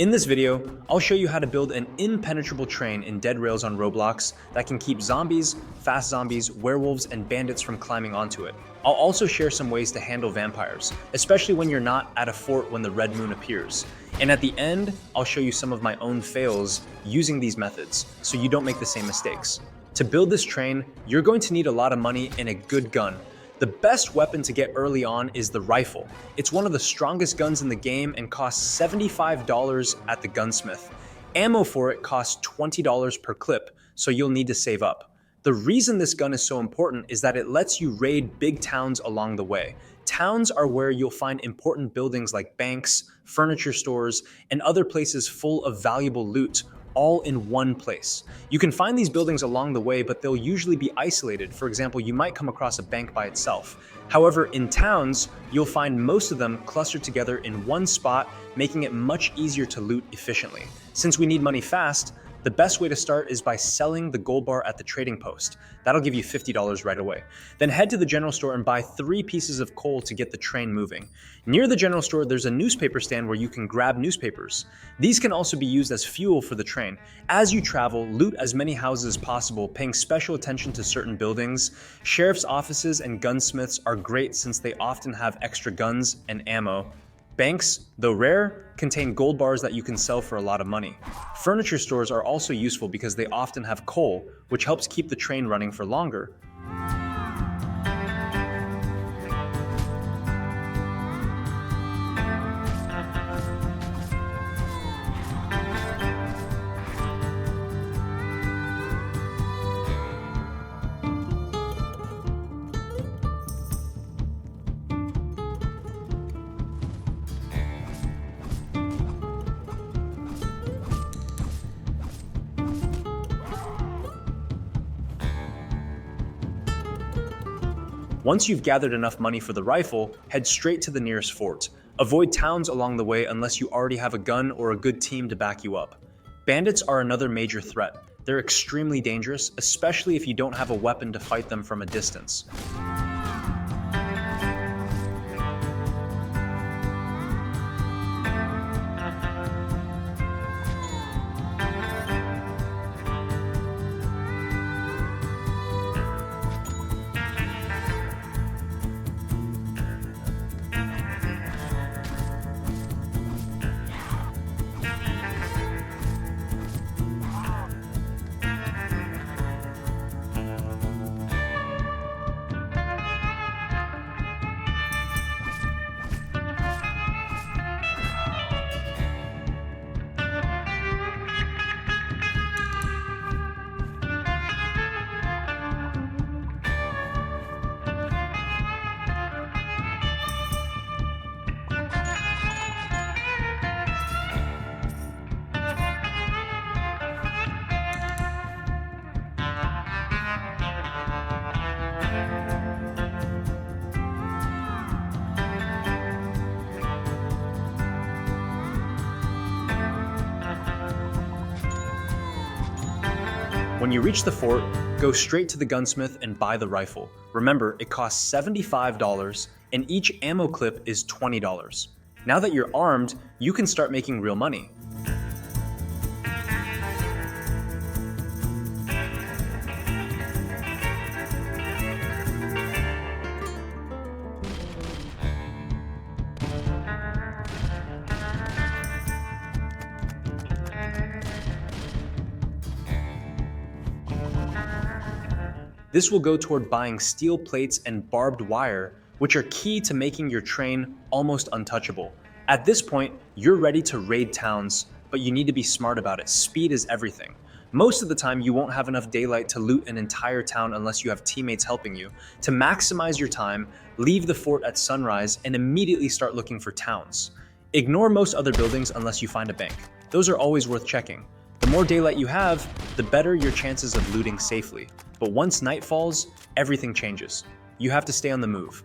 In this video, I'll show you how to build an impenetrable train in Dead Rails on Roblox that can keep zombies, fast zombies, werewolves, and bandits from climbing onto it. I'll also share some ways to handle vampires, especially when you're not at a fort when the red moon appears. And at the end, I'll show you some of my own fails using these methods, so you don't make the same mistakes. To build this train, you're going to need a lot of money and a good gun. The best weapon to get early on is the rifle. It's one of the strongest guns in the game and costs $75 at the gunsmith. Ammo for it costs $20 per clip, so you'll need to save up. The reason this gun is so important is that it lets you raid big towns along the way. Towns are where you'll find important buildings like banks, furniture stores, and other places full of valuable loot, all in one place. You can find these buildings along the way, but they'll usually be isolated. For example, you might come across a bank by itself. However, in towns, you'll find most of them clustered together in one spot, making it much easier to loot efficiently. Since we need money fast, the best way to start is by selling the gold bar at the trading post. That'll give you $50 right away. Then head to the general store and buy 3 pieces of coal to get the train moving. Near the general store, there's a newspaper stand where you can grab newspapers. These can also be used as fuel for the train. As you travel, loot as many houses as possible, paying special attention to certain buildings. Sheriff's offices and gunsmiths are great since they often have extra guns and ammo. Banks, though rare, contain gold bars that you can sell for a lot of money. Furniture stores are also useful because they often have coal, which helps keep the train running for longer. Once you've gathered enough money for the rifle, head straight to the nearest fort. Avoid towns along the way unless you already have a gun or a good team to back you up. Bandits are another major threat. They're extremely dangerous, especially if you don't have a weapon to fight them from a distance. When you reach the fort, go straight to the gunsmith and buy the rifle. Remember, it costs $75 and each ammo clip is $20. Now that you're armed, you can start making real money. This will go toward buying steel plates and barbed wire, which are key to making your train almost untouchable. At this point, you're ready to raid towns, but you need to be smart about it. Speed is everything. Most of the time, you won't have enough daylight to loot an entire town unless you have teammates helping you. To maximize your time, leave the fort at sunrise and immediately start looking for towns. Ignore most other buildings unless you find a bank. Those are always worth checking. The more daylight you have, the better your chances of looting safely. But once night falls, everything changes. You have to stay on the move.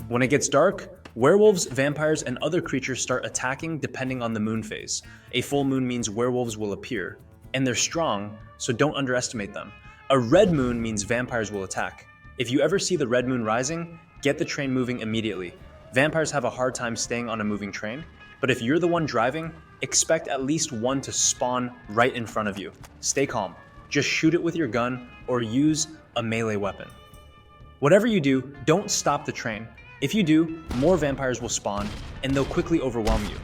When it gets dark, werewolves, vampires, and other creatures start attacking depending on the moon phase. A full moon means werewolves will appear, and they're strong, so don't underestimate them. A red moon means vampires will attack. If you ever see the red moon rising, get the train moving immediately. Vampires have a hard time staying on a moving train, but if you're the one driving, expect at least one to spawn right in front of you. Stay calm. Just shoot it with your gun or use a melee weapon. Whatever you do, don't stop the train. If you do, more vampires will spawn and they'll quickly overwhelm you.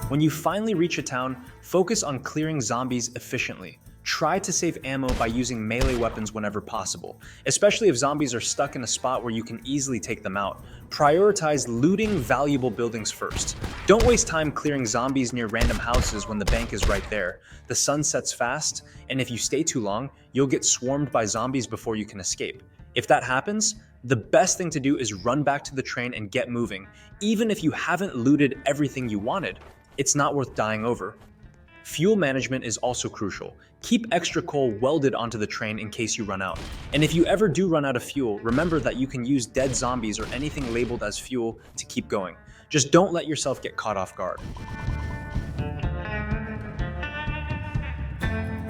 When you finally reach a town, focus on clearing zombies efficiently. Try to save ammo by using melee weapons whenever possible, especially if zombies are stuck in a spot where you can easily take them out. Prioritize looting valuable buildings first. Don't waste time clearing zombies near random houses when the bank is right there. The sun sets fast, and if you stay too long, you'll get swarmed by zombies before you can escape. If that happens, the best thing to do is run back to the train and get moving, even if you haven't looted everything you wanted. It's not worth dying over. Fuel management is also crucial. Keep extra coal welded onto the train in case you run out. And if you ever do run out of fuel, remember that you can use dead zombies or anything labeled as fuel to keep going. Just don't let yourself get caught off guard.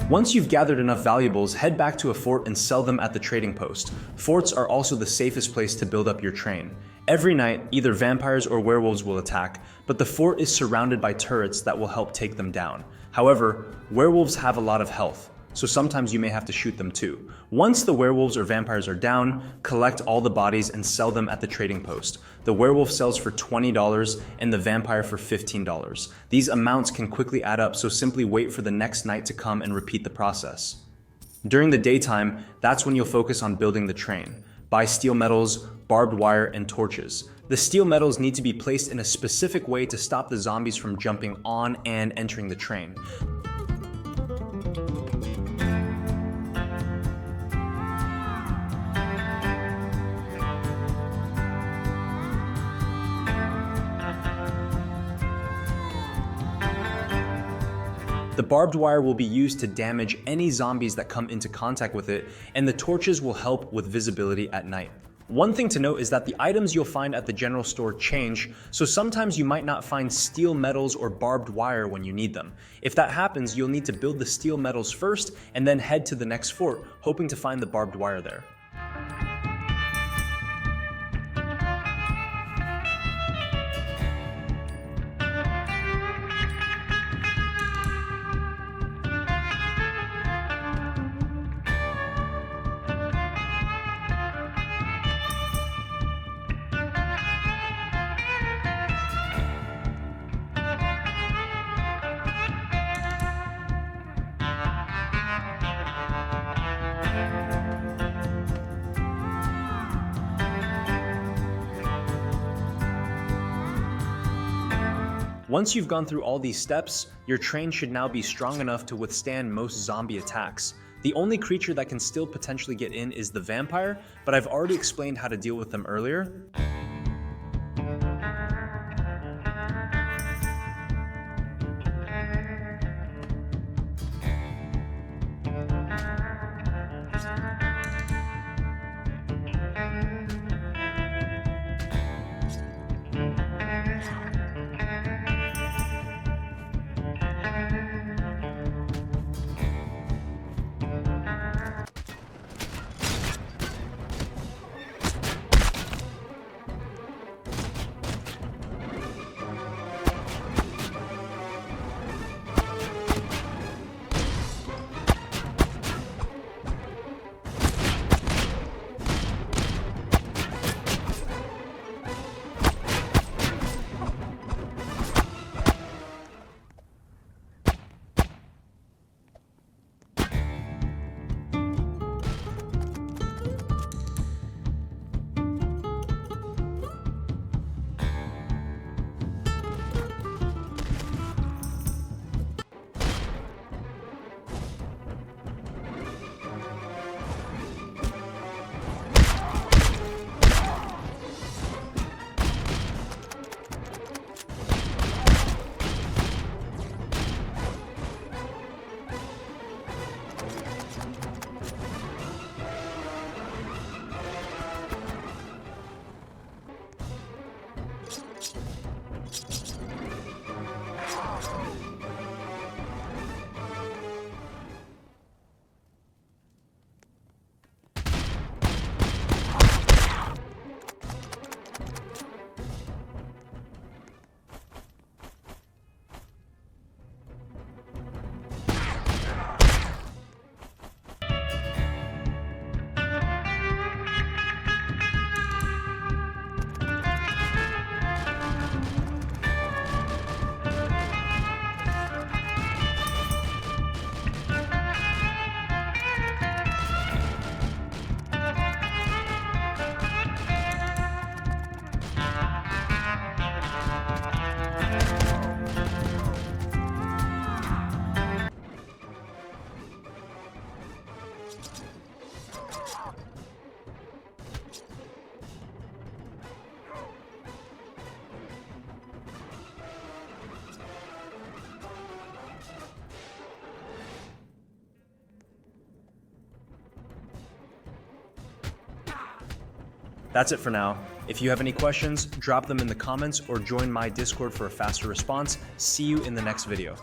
Once you've gathered enough valuables, head back to a fort and sell them at the trading post. Forts are also the safest place to build up your train. Every night, either vampires or werewolves will attack, but the fort is surrounded by turrets that will help take them down. However, werewolves have a lot of health, so sometimes you may have to shoot them too. Once the werewolves or vampires are down, collect all the bodies and sell them at the trading post. The werewolf sells for $20 and the vampire for $15. These amounts can quickly add up, so simply wait for the next night to come and repeat the process. During the daytime, that's when you'll focus on building the train. Buy steel metals, barbed wire, and torches. The steel metals need to be placed in a specific way to stop the zombies from jumping on and entering the train. The barbed wire will be used to damage any zombies that come into contact with it, and the torches will help with visibility at night. One thing to note is that the items you'll find at the general store change, so sometimes you might not find steel metals or barbed wire when you need them. If that happens, you'll need to build the steel metals first and then head to the next fort, hoping to find the barbed wire there. Once you've gone through all these steps, your train should now be strong enough to withstand most zombie attacks. The only creature that can still potentially get in is the vampire, but I've already explained how to deal with them earlier. That's it for now. If you have any questions, drop them in the comments or join my Discord for a faster response. See you in the next video.